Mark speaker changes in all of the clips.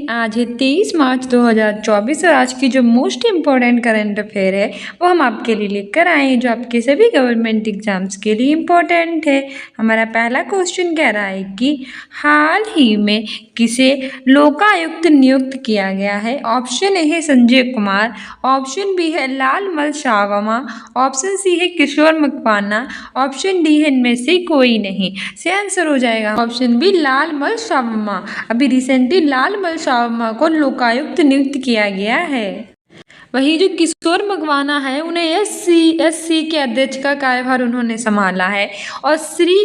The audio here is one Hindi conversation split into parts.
Speaker 1: आज है 23 मार्च 2024 और आज की जो मोस्ट इम्पॉर्टेंट करंट अफेयर है वो हम आपके लिए लेकर आए हैं जो आपके सभी गवर्नमेंट एग्जाम्स के लिए इम्पॉर्टेंट है। हमारा पहला क्वेश्चन कह रहा है कि हाल ही में किसे लोकायुक्त नियुक्त किया गया है। ऑप्शन ए है संजय कुमार, ऑप्शन बी है लालमल शावमा, ऑप्शन सी है किशोर मकवाना, ऑप्शन डी है इनमें से कोई नहीं। से आंसर हो जाएगा ऑप्शन बी लालमल शावमा। अभी रिसेंटली लालमल शावमा को लोकायुक्त नियुक्त किया गया है। वहीं जो किशोर मकवाना है उन्हें एससी के अध्यक्ष का कार्यभार उन्होंने संभाला है और श्री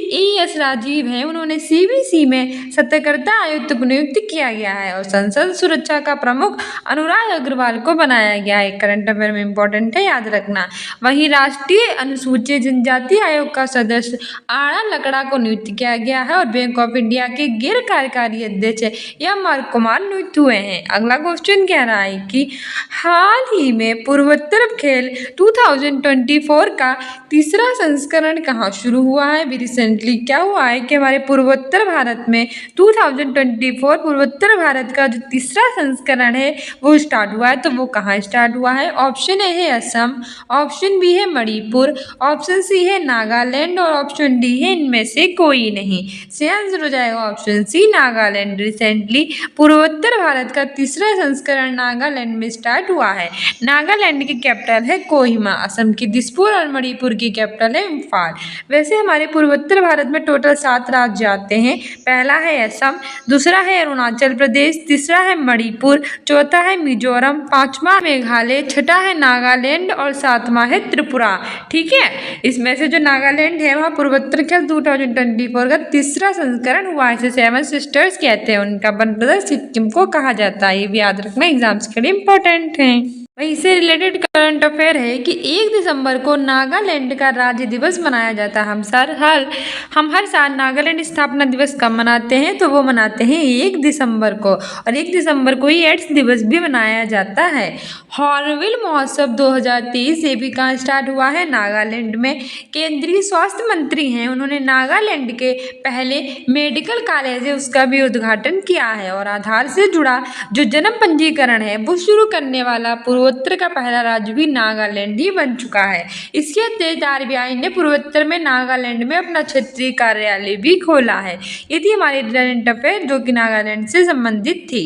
Speaker 1: एस राजीव हैं उन्होंने सीबीसी में सत्यकर्ता आयुक्त को नियुक्त किया गया है और संसद सुरक्षा का प्रमुख अनुराग अग्रवाल को बनाया गया है। करंट अफेयर में इंपॉर्टेंट है, याद रखना। वहीं राष्ट्रीय अनुसूचित जनजाति आयोग का सदस्य आड़ा लकड़ा को नियुक्त किया गया है और बैंक ऑफ इंडिया के गैर कार्यकारी अध्यक्ष एम आर कुमार नियुक्त हुए हैं। अगला क्वेश्चन कह रहा है कि हाल ही में पूर्वोत्तर खेल 2024 का तीसरा संस्करण कहाँ शुरू हुआ है। भी रिसेंटली क्या हुआ है कि हमारे पूर्वोत्तर भारत में 2024 पूर्वोत्तर भारत का जो तीसरा संस्करण है वो स्टार्ट हुआ है। तो वो कहाँ स्टार्ट हुआ है। ऑप्शन ए है असम, ऑप्शन बी है मणिपुर, ऑप्शन सी है नागालैंड और ऑप्शन डी है इनमें से कोई नहीं। से आंसर हो जाएगा ऑप्शन सी नागालैंड। रिसेंटली पूर्वोत्तर भारत का तीसरा संस्करण नागालैंड में स्टार्ट हुआ है। नागालैंड की कैपिटल है कोहिमा, असम की दिसपुर और मणिपुर की कैपिटल है इम्फाल। वैसे हमारे पूर्वोत्तर भारत में टोटल 7 राज्य आते हैं। पहला है असम, दूसरा है अरुणाचल प्रदेश, तीसरा है मणिपुर, चौथा है मिजोरम, पांचवा मेघालय, छठा है नागालैंड और सातवां है त्रिपुरा। ठीक है, इसमें से जो नागालैंड है वहाँ पूर्वोत्तर खेल 2024 का तीसरा संस्करण हुआ है। इसे 7 सिस्टर्स कहते हैं। उनका वन ब्रदर सिक्किम को कहा जाता है। ये भी याद रखना, एग्जाम्स के लिए इंपॉर्टेंट है। वहीं इससे रिलेटेड करंट अफेयर है कि 1 दिसंबर को नागालैंड का राज्य दिवस मनाया जाता है। हम हर साल नागालैंड स्थापना दिवस कब मनाते हैं तो वो मनाते हैं 1 दिसंबर को और 1 दिसंबर को ही एड्स दिवस भी मनाया जाता है। हॉर्नबिल महोत्सव 2023 ये भी कहाँ स्टार्ट हुआ है, नागालैंड में। केंद्रीय स्वास्थ्य मंत्री हैं, उन्होंने नागालैंड के पहले मेडिकल कॉलेज है उसका भी उद्घाटन किया है और आधार से जुड़ा जो जन्म पंजीकरण है वो शुरू करने वाला पूर्वोत्तर का पहला राज्य भी नागालैंड ही बन चुका है। इसके अतिरिक्त आरबीआई ने पूर्वोत्तर में नागालैंड में अपना क्षेत्रीय कार्यालय भी खोला है। ये थी हमारी करंट अफेयर जो कि नागालैंड से संबंधित थी।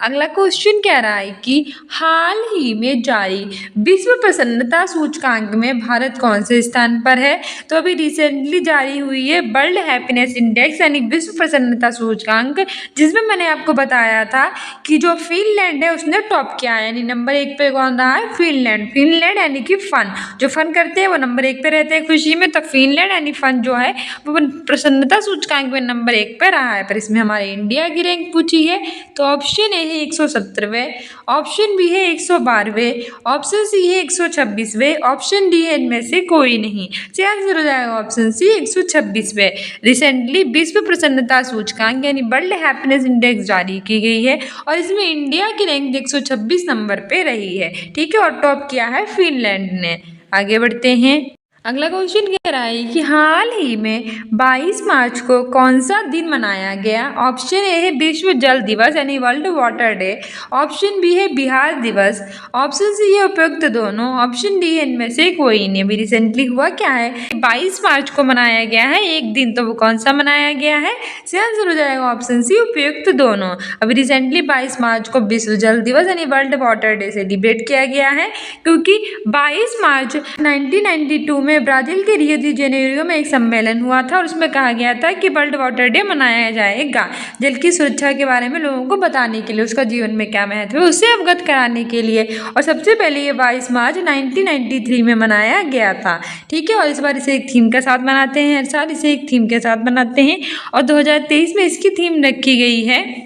Speaker 1: अगला क्वेश्चन कह रहा है कि हाल ही में जारी विश्व प्रसन्नता सूचकांक में भारत कौन से स्थान पर है। तो अभी रिसेंटली जारी हुई है वर्ल्ड हैप्पीनेस इंडेक्स यानी विश्व प्रसन्नता सूचकांक, जिसमें मैंने आपको बताया था कि जो फिनलैंड है उसने टॉप किया है। यानी नंबर 1 पे कौन रहा है, फिनलैंड यानी कि फन, जो फन करते हैं वो नंबर 1 पे रहते हैं खुशी में। तो फिनलैंड यानी फन जो है वो प्रसन्नता सूचकांक में नंबर 1 पे रहा है। पर इसमें हमारे इंडिया की रैंक पूछी है तो ऑप्शन ए है 170वें, ऑप्शन बी है 112वें, ऑप्शन सी है 126वें, ऑप्शन डी है इनमें से कोई नहीं। से आंसर हो जाएगा ऑप्शन सी 126वें। रिसेंटली विश्व प्रसन्नता सूचकांक यानी वर्ल्ड हैप्पीनेस इंडेक्स जारी की गई है और इसमें इंडिया की रैंक 126 नंबर पे रही है। ठीक है, और टॉप किया है फिनलैंड ने। आगे बढ़ते हैं। अगला क्वेश्चन कह रहा है कि हाल ही में 22 मार्च को कौन सा दिन मनाया गया। ऑप्शन ए है विश्व जल दिवस यानी world water day, option B है बिहार दिवस, ऑप्शन सी है उपयुक्त दोनों, ऑप्शन डी है इनमें से कोई नहीं। अभी रिसेंटली हुआ क्या है, 22 मार्च को मनाया गया है एक दिन, तो वो कौन सा मनाया गया है। से आंसर हो जाएगा ऑप्शन सी उपयुक्त दोनों। अभी रिसेंटली 22 मार्च को विश्व जल दिवस यानी वर्ल्ड वाटर डे सेलिब्रेट किया गया है क्योंकि 22 मार्च 1992 में ब्राजील के रियो दी जेनेरियो में एक सम्मेलन हुआ था और उसमें कहा गया था कि वर्ल्ड वाटर डे मनाया जाएगा जल की सुरक्षा के बारे में लोगों को बताने के लिए, उसका जीवन में क्या महत्व है उसे अवगत कराने के लिए। और सबसे पहले ये 22 मार्च 1993 में मनाया गया था। ठीक है, और इस बार इसे एक थीम के साथ मनाते हैं, हर साल इसे एक थीम के साथ मनाते हैं और 2023 में इसकी थीम रखी गई है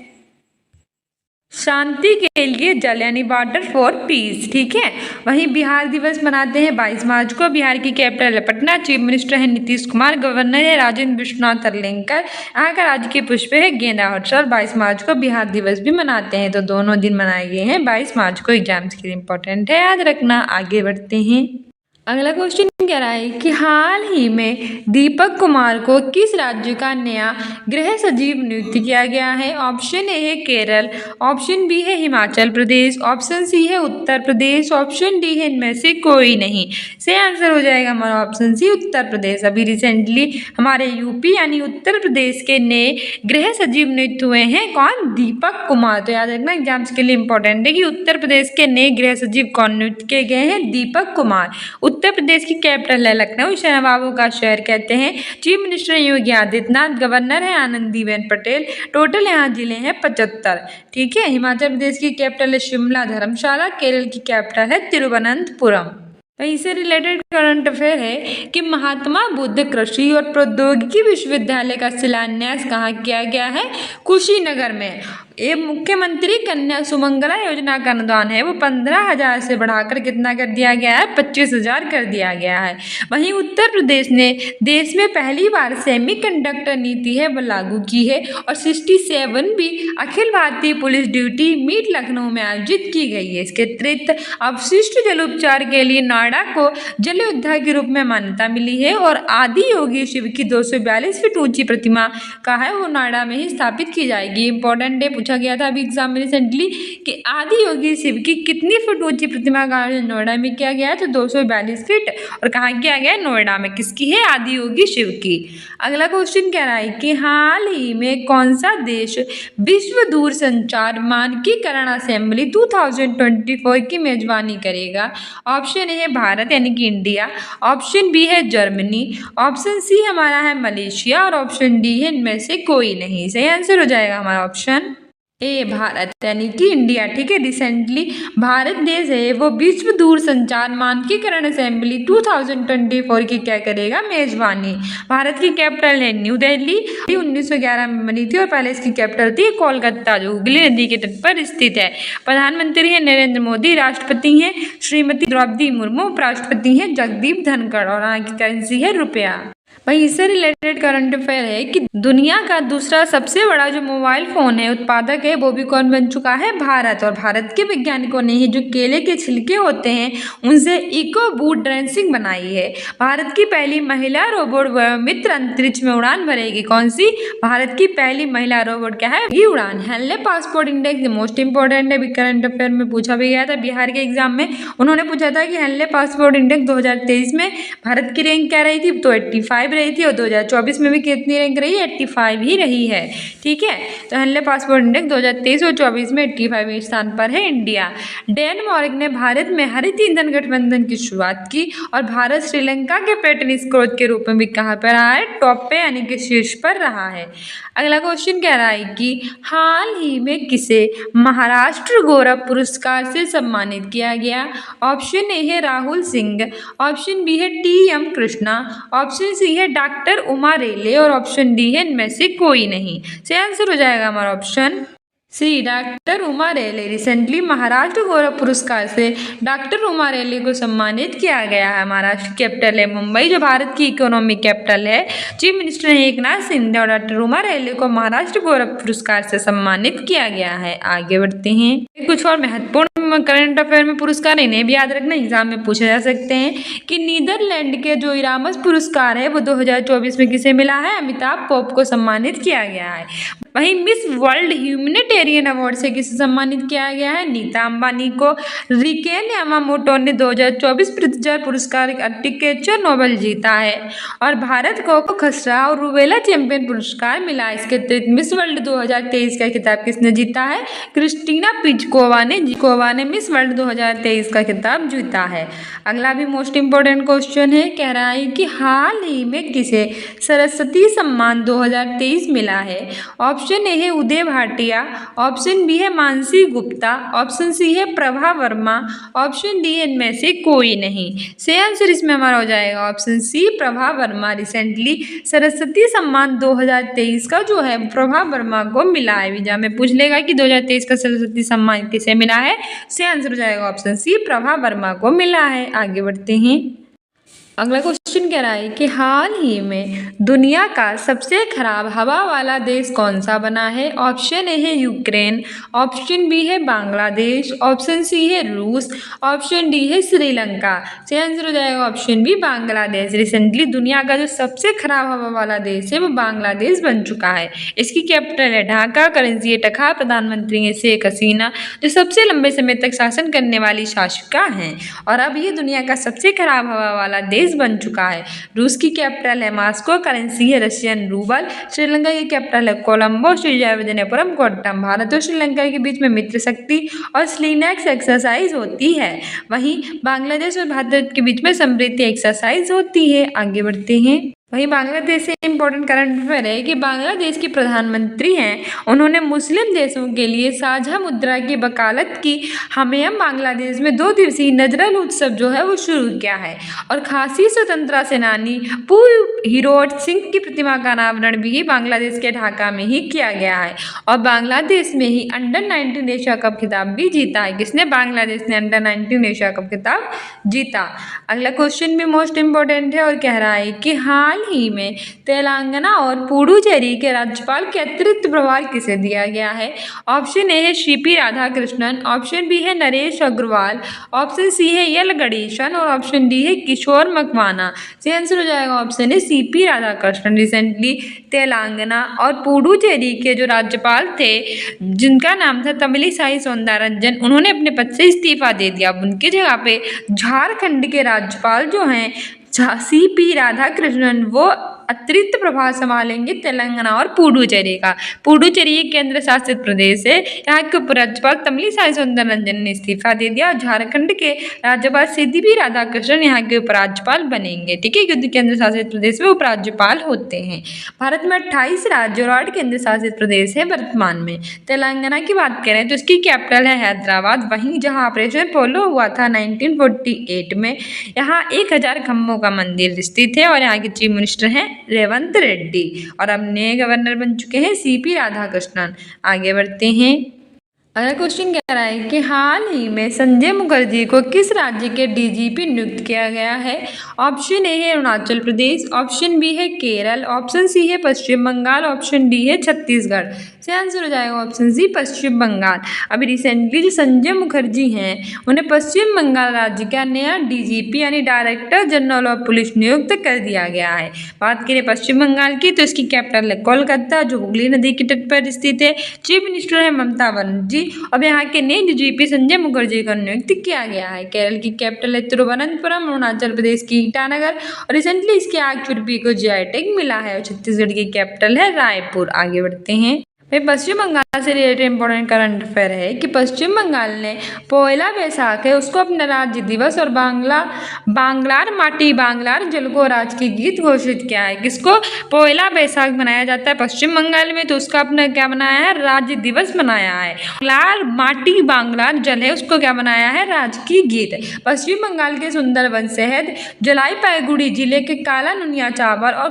Speaker 1: शांति के लिए जल यानी वाटर फॉर पीस। ठीक है, वहीं बिहार दिवस मनाते हैं 22 मार्च को। बिहार की कैपिटल है पटना, चीफ मिनिस्टर है नीतीश कुमार, गवर्नर है राजेंद्र विश्वनाथ अरलेकर, यहाँ का राज्य के पुष्प है गेंदा। हर साल 22 मार्च को बिहार दिवस भी मनाते हैं, तो दोनों दिन मनाए गए हैं 22 मार्च को। एग्जाम्स के लिए इंपॉर्टेंट है, याद रखना। आगे बढ़ते हैं। अगला क्वेश्चन कह रहा है कि हाल ही में दीपक कुमार को किस राज्य का नया गृह सचिव नियुक्त किया गया है। ऑप्शन ए है केरल, ऑप्शन बी है हिमाचल प्रदेश, ऑप्शन सी है उत्तर प्रदेश, ऑप्शन डी है इनमें से कोई नहीं। सही आंसर हो जाएगा हमारा ऑप्शन सी उत्तर प्रदेश। अभी रिसेंटली हमारे यूपी यानी उत्तर प्रदेश के नए गृह सचिव नियुक्त हुए हैं। कौन? दीपक कुमार। तो याद रखना एग्जाम्स के लिए इंपॉर्टेंट है कि उत्तर प्रदेश के नए गृह सचिव कौन नियुक्त किए गए हैं? दीपक कुमार। उत्तर प्रदेश की कैपिटल है लखनऊ, इसे नवाबों का शहर कहते हैं। Chief minister Yogi Adityanath, governor है आनंदीबेन पटेल। टोटल यहाँ जिले हैं 75। ठीक है। हिमाचल प्रदेश की कैपिटल है शिमला धर्मशाला। केरल की कैपिटल है तिरुवनंतपुरम। तो इससे रिलेटेड करंट अफेयर है कि महात्मा बुद्ध कृषि और प्रौद्योगिकी विश्वविद्यालय का शिलान्यास कहाँ किया गया है? कुशीनगर में। ये मुख्यमंत्री कन्या सुमंगला योजना का अनुदान है वो 15,000 से बढ़ाकर कितना कर दिया गया है? 25,000 कर दिया गया है। वहीं उत्तर प्रदेश ने देश में पहली बार सेमीकंडक्टर नीति है वो लागू की है और 67 Akhil Bharatiya police duty meet Lucknow में आयोजित की गई है। इसके अतिरिक्त अपशिष्ट जल उपचार के लिए नोएडा को जल योद्धा के रूप में मान्यता मिली है और आदि योगी शिव की 242 फीट ऊंची प्रतिमा का है वो नोएडा में ही स्थापित की जाएगी। इंपॉर्टेंट डे पूछा गया था अभी एग्जाम में रिसेंटली कि आदि योगी शिव की कितनी फुट ऊंची प्रतिमा का नोएडा में किया गया है? तो 242 फीट। और कहाँ किया गया है? नोएडा में। किसकी है? आदि योगी शिव की। अगला क्वेश्चन कह रहा है कि हाल ही में कौन सा देश विश्व दूरसंचार मानकीकरण असेंबली 2024 की मेजबानी करेगा? ऑप्शन ए है भारत यानी कि इंडिया, ऑप्शन बी है जर्मनी, ऑप्शन सी हमारा है मलेशिया और ऑप्शन डी है इनमें से कोई नहीं। सही आंसर हो जाएगा हमारा ऑप्शन ए भारत यानी कि इंडिया। ठीक है। रिसेंटली भारत देश है वो विश्व दूरसंचार मानकीकरण असेंबली 2024 की क्या करेगा? मेजबानी। भारत की कैपिटल है न्यू दिल्ली, 1911 में बनी थी और पहले इसकी कैपिटल थी कोलकाता जो हुगली नदी के तट पर स्थित है। प्रधानमंत्री है नरेंद्र मोदी, राष्ट्रपति हैं श्रीमती द्रौपदी मुर्मू, उपराष्ट्रपति हैं जगदीप धनखड़ और यहाँ की करेंसी है रुपया। भाई इससे रिलेटेड करंट अफेयर है कि दुनिया का दूसरा सबसे बड़ा जो मोबाइल फोन है उत्पादक है वो भी कौन बन चुका है? भारत। और भारत के वैज्ञानिकों ने ही जो केले के छिलके होते हैं उनसे इको बूट ड्रेसिंग बनाई है। भारत की पहली महिला रोबोट मित्र अंतरिक्ष में उड़ान भरेगी। कौन सी? भारत की पहली महिला रोबोट क्या है? ये उड़ान। Henley passport index most important है, करंट अफेयर में पूछा भी गया था बिहार के एग्जाम में। उन्होंने पूछा था कि हेनले पासपोर्ट इंडेक्स 2023 में भारत की रैंक क्या रही थी? तो 85 रही थी और 2024 में भी कितनी रैंक रही है? 85 ही रही है। ठीक है। तो हेनले पासपोर्ट इंडेक्स 2023 और 24 में 85वें स्थान पर है इंडिया। डेनमार्क ने भारत में हरित ईंधन गठबंधन की शुरुआत की और भारत श्रीलंका के पर्यटन स्रोत के रूप में भी कहाँ पर रहा है? टॉप पे यानी कि शीर्ष पर रहा है। अगला क्वेश्चन कह रहा है कि हाल ही में किसे महाराष्ट्र गौरव पुरस्कार से सम्मानित किया गया? ऑप्शन ए है राहुल सिंह, ऑप्शन बी है TM कृष्णा, ऑप्शन सी है डॉक्टर उमा रेले और ऑप्शन डी है इनमें से कोई नहीं। सही आंसर हो जाएगा हमारा ऑप्शन सी डॉक्टर उमा रेले। रिसेंटली महाराष्ट्र गौरव पुरस्कार से डॉक्टर उमा रेले को सम्मानित किया गया है। महाराष्ट्र कैपिटल है मुंबई जो भारत की इकोनॉमिक कैपिटल है। चीफ मिनिस्टर है एकनाथ शिंदे और डॉक्टर उमा रेले को महाराष्ट्र गौरव पुरस्कार से सम्मानित किया गया है। आगे बढ़ते हैं। कुछ और महत्वपूर्ण करंट अफेयर में पुरस्कार इन्हें भी याद रखना, एग्जाम में पूछे जा सकते हैं कि नीदरलैंड के जो इरामस पुरस्कार है वो 2024 में किसे मिला है? अमिताभ पोप को सम्मानित किया गया है। वहीं मिस वर्ल्ड ह्यूमैनिटेरियन अवार्ड से किसे सम्मानित किया गया है? नीता अंबानी को। रिकेन यामामोटो ने 2024 प्रित्जर पुरस्कार आर्किटेक्चर नोबेल जीता है और भारत को खसरा और रूबेला चैंपियन पुरस्कार मिला। इसके अतिरिक्त मिस वर्ल्ड 2023 का खिताब किसने जीता है? क्रिस्टीना पिचकोवा ने मिस वर्ल्ड 2023 का खिताब जीता है। अगला भी मोस्ट इंपोर्टेंट क्वेश्चन है, कह रहा है कि हाल ही में किसे सरस्वती सम्मान 2023 मिला है? ऑप्शन ए है उदय भाटिया, ऑप्शन बी है मानसी गुप्ता, ऑप्शन सी है प्रभा वर्मा, ऑप्शन डी इनमें से कोई नहीं। सही आंसर इसमें हमारा हो जाएगा option C Prabha Varma. Recently Saraswati Samman 2023 का जो है प्रभा वर्मा को मिला है। एग्जाम में पूछ लेगा कि 2023 का सरस्वती सम्मान किसे मिला है? सही आंसर हो जाएगा ऑप्शन सी प्रभा वर्मा को मिला है। आगे बढ़ते हैं। अगला क्वेश्चन कह रहा है कि हाल ही में दुनिया का सबसे खराब हवा वाला देश कौन सा बना है। ऑप्शन ए है यूक्रेन, ऑप्शन बी है बांग्लादेश, ऑप्शन सी है रूस, ऑप्शन डी है श्रीलंका। सही आंसर हो जाएगा ऑप्शन बी बांग्लादेश। रिसेंटली दुनिया का जो सबसे खराब हवा वाला देश है वो बांग्लादेश बन चुका है। इसकी कैपिटल है ढाका, करेंसी है टका, प्रधानमंत्री है शेख हसीना जो सबसे लंबे समय तक शासन करने वाली शासिका हैं और अब ये दुनिया का सबसे खराब हवा वाला देश बन चुका है। रूस की कैपिटल है मॉस्को, करेंसी है रशियन रूबल, श्रीलंका की कैपिटल है कोलंबो, श्रीविजयपुरम कोट्टम। भारत और श्रीलंका के बीच में मित्र शक्ति और स्लीनेक्स एक्सरसाइज होती है। वहीं बांग्लादेश और भारत के बीच में समृद्धि एक्सरसाइज होती है। आगे बढ़ते हैं। वहीं बांग्लादेश से इम्पोर्टेंट करंट अफेयर है कि बांग्लादेश के प्रधानमंत्री हैं, उन्होंने मुस्लिम देशों के लिए साझा मुद्रा की वकालत की। हम बांग्लादेश में 2 दिवसीय नजरल उत्सव जो है वो शुरू किया है और खासी स्वतंत्रता सेनानी हीरोट सिंह की प्रतिमा का अनावरण भी बांग्लादेश के ढाका में ही किया गया है और बांग्लादेश में ही अंडर-19 एशिया कप खिताब भी जीता है। किसने? बांग्लादेश ने अंडर-19 एशिया कप खिताब जीता। अगला क्वेश्चन भी मोस्ट इम्पोर्टेंट है और कह रहा है कि हाल ही में तेलंगाना और पुडुचेरी के राज्यपाल के अतिरिक्त प्रभार किसे दिया गया है। ऑप्शन ए है सीपी राधाकृष्णन, ऑप्शन बी है नरेश अग्रवाल, ऑप्शन सी है एल गणेशन और ऑप्शन डी है किशोर मकवाना। सही आंसर हो जाएगा ऑप्शन है सीपी राधाकृष्णन। रिसेंटली तेलंगाना और पुडुचेरी के जो राज्यपाल थे जिनका नाम था तमिलिसाई सौंदरराजन, उन्होंने अपने पद से इस्तीफा दे दिया। उनकी जगह पे झारखंड के राज्यपाल जो हैं सीपी राधाकृष्णन वो अतिरिक्त प्रभार संभालेंगे तेलंगाना और पुडुचेरी का। पुडुचेरी एक केंद्र शासित प्रदेश है। यहाँ के उपराज्यपाल तमिलिसाई सौंदरराजन ने इस्तीफा दे दिया और झारखंड के राज्यपाल सीपी राधाकृष्णन यहाँ के उपराज्यपाल बनेंगे। ठीक है, क्योंकि केंद्र शासित प्रदेश में उपराज्यपाल होते हैं। भारत में 28 राज्य और 8 केंद्र शासित प्रदेश है वर्तमान में। तेलंगाना की बात करें तो इसकी कैपिटल है हैदराबाद। वहीं जहाँ ऑपरेशन पोलो हुआ था 1948 में, यहाँ 1000 खम्भों का मंदिर स्थित है और यहाँ के चीफ मिनिस्टर हैं रेवंत रेड्डी और अब नए गवर्नर बन चुके हैं सीपी राधाकृष्णन। आगे बढ़ते हैं। अगला क्वेश्चन कह रहा है कि हाल ही में संजय मुखर्जी को किस राज्य के डीजीपी नियुक्त किया गया है। ऑप्शन ए है अरुणाचल प्रदेश, ऑप्शन बी है केरल, ऑप्शन सी है पश्चिम बंगाल, ऑप्शन डी है छत्तीसगढ़। सही आंसर हो जाएगा ऑप्शन सी पश्चिम बंगाल। अभी रिसेंटली जो संजय मुखर्जी हैं उन्हें पश्चिम बंगाल राज्य का नया डीजीपी यानी डायरेक्टर जनरल ऑफ पुलिस नियुक्त कर दिया गया है। बात करें पश्चिम बंगाल की तो इसकी कैपिटल है कोलकाता जो हुगली नदी के तट पर स्थित है। चीफ मिनिस्टर है ममता बनर्जी। अब यहाँ के नए डीजीपी संजय मुखर्जी का नियुक्त किया गया है। केरल की कैपिटल है तिरुवनंतपुरम, अरुणाचल प्रदेश की ईटानगर और रिसेंटली इसके एक्चुअली को जीआई टैग मिला है और छत्तीसगढ़ की कैपिटल है रायपुर। आगे बढ़ते हैं। भाई पश्चिम बंगाल से रिलेटेड इंपॉर्टेंट करंट अफेयर है कि पश्चिम बंगाल ने पहला बैसाख है उसको अपना राज्य दिवस और बांग्लार माटी बांग्लार जल को राजकीय गीत घोषित किया है। किसको? पहला बैसाख मनाया जाता है पश्चिम बंगाल में तो उसका अपना क्या बनाया है? राज्य दिवस बनाया है। बांग्लार माटी बांग्लार जल है उसको क्या बनाया है? राजकीय गीत। पश्चिम बंगाल के सुंदरबन शहर जलपाईगुड़ी जिले के काला नुनिया चावल और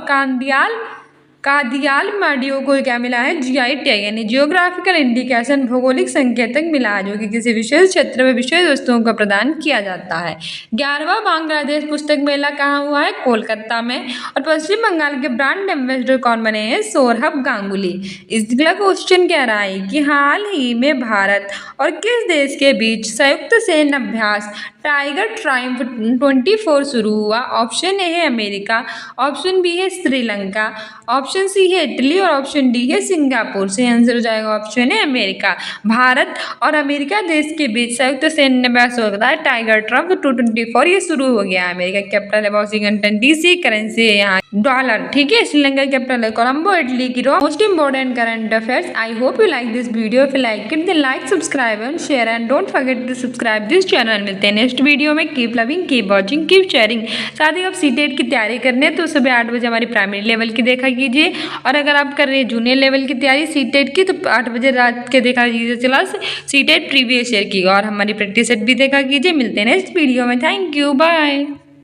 Speaker 1: कादियाल माडियो को क्या मिला है? जीआई टैग यानी जियोग्राफिकल इंडिकेशन भौगोलिक संकेतक मिला है जो कि किसी विशेष क्षेत्र में विशेष वस्तुओं का प्रदान किया जाता है। 11वां बांग्लादेश पुस्तक मेला कहाँ हुआ है? कोलकाता में। और पश्चिम बंगाल के ब्रांड एम्बेसडर कौन बने हैं? सौरभ गांगुली। अगला क्वेश्चन कह रहा है कि हाल ही में भारत और किस देश के बीच संयुक्त सैन्य अभ्यास टाइगर ट्रायम्फ 24 शुरू हुआ। ऑप्शन ए है अमेरिका, ऑप्शन बी है श्रीलंका, ऑप्शन सी है इटली और ऑप्शन डी है सिंगापुर। सही आंसर हो जाएगा ऑप्शन है अमेरिका। भारत और अमेरिका देश के बीच संयुक्त सैन्य अभ्यास होता है टाइगर ट्रायम्फ 224, ये शुरू हो गया है। अमेरिका कैपिटल है वाशिंगटन डीसी, करेंसी है यहाँ डॉलर। ठीक है, श्रीलंका कैपिटल है कोलंबो, इटली की Rome. Most important current affairs. I hope you like this video. If you like it then like, subscribe and share and don't forget to subscribe this channel. मिलते हैं नेक्स्ट वीडियो में। Keep loving, keep watching, keep sharing. साथ ही आप सीटेट की तैयारी करने हैं तो सुबह 8 बजे हमारी प्राइमरी लेवल की देखा कीजिए और अगर आप कर रहे हैं जूनियर लेवल की तैयारी सीटेट की तो 8 बजे रात के देखा कीजिए क्लास सीटेट प्रीवियस ईयर की और हमारी प्रैक्टिस सेट भी देखा कीजिए। मिलते हैं नेक्स्ट वीडियो में। Thank you, bye.